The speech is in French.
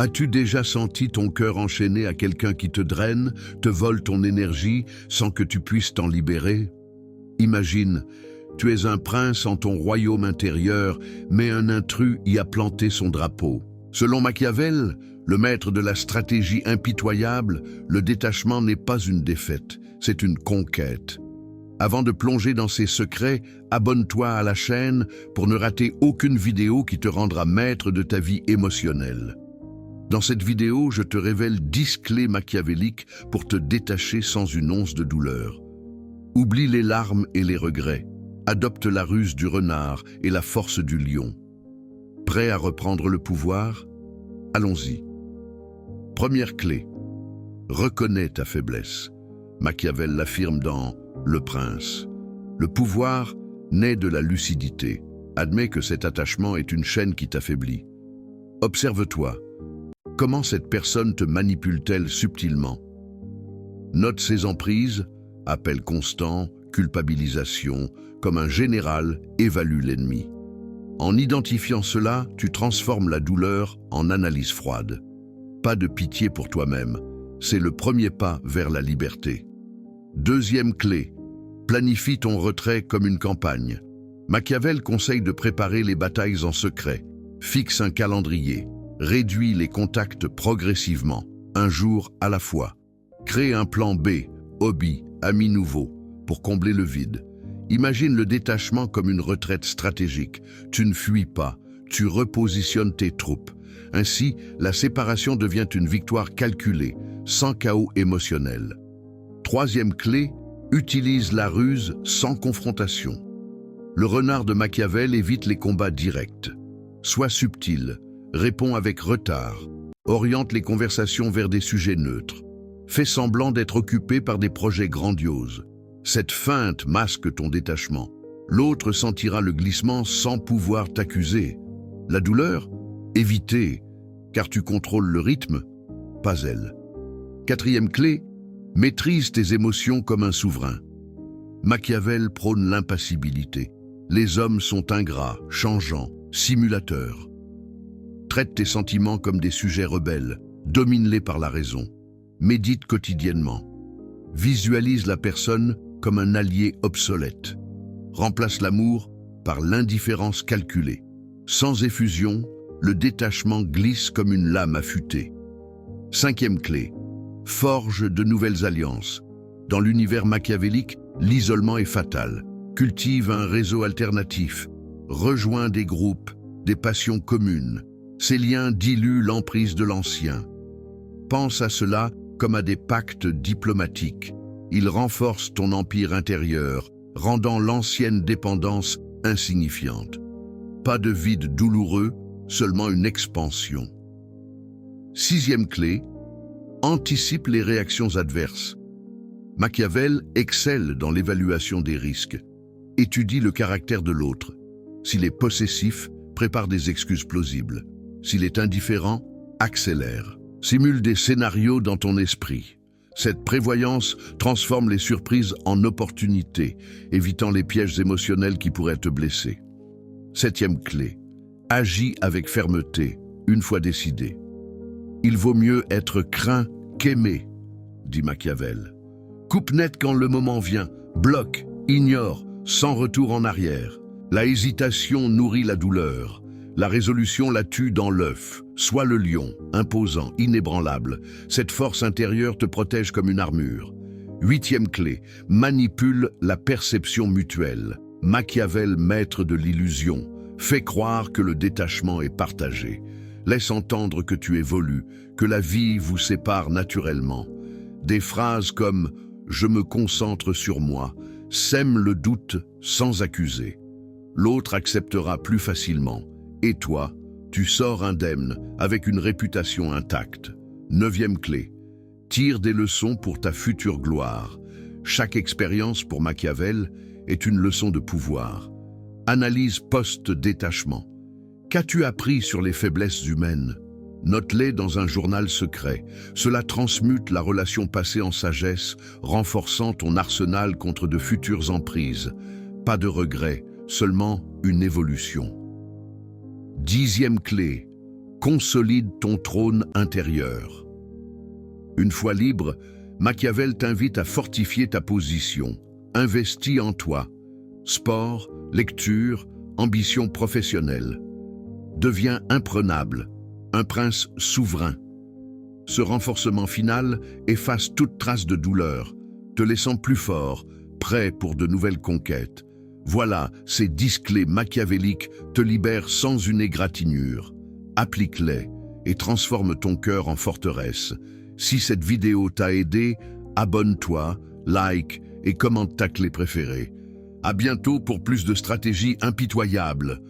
As-tu déjà senti ton cœur enchaîné à quelqu'un qui te draine, te vole ton énergie sans que tu puisses t'en libérer? Imagine, tu es un prince en ton royaume intérieur, mais un intrus y a planté son drapeau. Selon Machiavel, le maître de la stratégie impitoyable, le détachement n'est pas une défaite, c'est une conquête. Avant de plonger dans ses secrets, abonne-toi à la chaîne pour ne rater aucune vidéo qui te rendra maître de ta vie émotionnelle. Dans cette vidéo, je te révèle 10 clés machiavéliques pour te détacher sans une once de douleur. Oublie les larmes et les regrets. Adopte la ruse du renard et la force du lion. Prêt à reprendre le pouvoir? Allons-y. Première clé. Reconnais ta faiblesse. Machiavel l'affirme dans Le Prince. Le pouvoir naît de la lucidité. Admets que cet attachement est une chaîne qui t'affaiblit. Observe-toi. Comment cette personne te manipule-t-elle subtilement? Note ses emprises, appel constant, culpabilisation, comme un général évalue l'ennemi. En identifiant cela, tu transformes la douleur en analyse froide. Pas de pitié pour toi-même, c'est le premier pas vers la liberté. Deuxième clé, planifie ton retrait comme une campagne. Machiavel conseille de préparer les batailles en secret. Fixe un calendrier. Réduis les contacts progressivement, un jour à la fois. Crée un plan B, hobby, ami nouveau, pour combler le vide. Imagine le détachement comme une retraite stratégique. Tu ne fuis pas, tu repositionnes tes troupes. Ainsi, la séparation devient une victoire calculée, sans chaos émotionnel. Troisième clé, utilise la ruse sans confrontation. Le renard de Machiavel évite les combats directs. Sois subtil. Réponds avec retard, oriente les conversations vers des sujets neutres. Fais semblant d'être occupé par des projets grandioses. Cette feinte masque ton détachement. L'autre sentira le glissement sans pouvoir t'accuser. La douleur? Évitez, car tu contrôles le rythme, pas elle. Quatrième clé, maîtrise tes émotions comme un souverain. Machiavel prône l'impassibilité. Les hommes sont ingrats, changeants, simulateurs. Traite tes sentiments comme des sujets rebelles, domine-les par la raison. Médite quotidiennement. Visualise la personne comme un allié obsolète. Remplace l'amour par l'indifférence calculée. Sans effusion, le détachement glisse comme une lame affûtée. Cinquième clé, forge de nouvelles alliances. Dans l'univers machiavélique, l'isolement est fatal. Cultive un réseau alternatif. Rejoins des groupes, des passions communes. Ces liens diluent l'emprise de l'ancien. Pense à cela comme à des pactes diplomatiques. Ils renforcent ton empire intérieur, rendant l'ancienne dépendance insignifiante. Pas de vide douloureux, seulement une expansion. Sixième clé, anticipe les réactions adverses. Machiavel excelle dans l'évaluation des risques. Étudie le caractère de l'autre. S'il est possessif, prépare des excuses plausibles. S'il est indifférent, accélère. Simule des scénarios dans ton esprit. Cette prévoyance transforme les surprises en opportunités, évitant les pièges émotionnels qui pourraient te blesser. Septième clé, agis avec fermeté, une fois décidé. Il vaut mieux être craint qu'aimé, dit Machiavel. Coupe net quand le moment vient, bloque, ignore, sans retour en arrière. La hésitation nourrit la douleur. La résolution la tue dans l'œuf. Sois le lion, imposant, inébranlable. Cette force intérieure te protège comme une armure. Huitième clé, manipule la perception mutuelle. Machiavel, maître de l'illusion, fait croire que le détachement est partagé. Laisse entendre que tu évolues, que la vie vous sépare naturellement. Des phrases comme « je me concentre sur moi » sèment le doute sans accuser. L'autre acceptera plus facilement. Et toi, tu sors indemne, avec une réputation intacte. Neuvième clé, tire des leçons pour ta future gloire. Chaque expérience pour Machiavel est une leçon de pouvoir. Analyse post-détachement. Qu'as-tu appris sur les faiblesses humaines? Note-les dans un journal secret. Cela transmute la relation passée en sagesse, renforçant ton arsenal contre de futures emprises. Pas de regrets, seulement une évolution. Dixième clé, consolide ton trône intérieur. Une fois libre, Machiavel t'invite à fortifier ta position. Investis en toi. Sport, lecture, ambition professionnelle. Deviens imprenable, un prince souverain. Ce renforcement final efface toute trace de douleur, te laissant plus fort, prêt pour de nouvelles conquêtes. Voilà, ces 10 clés machiavéliques te libèrent sans une égratignure. Applique-les et transforme ton cœur en forteresse. Si cette vidéo t'a aidé, abonne-toi, like et commente ta clé préférée. À bientôt pour plus de stratégies impitoyables.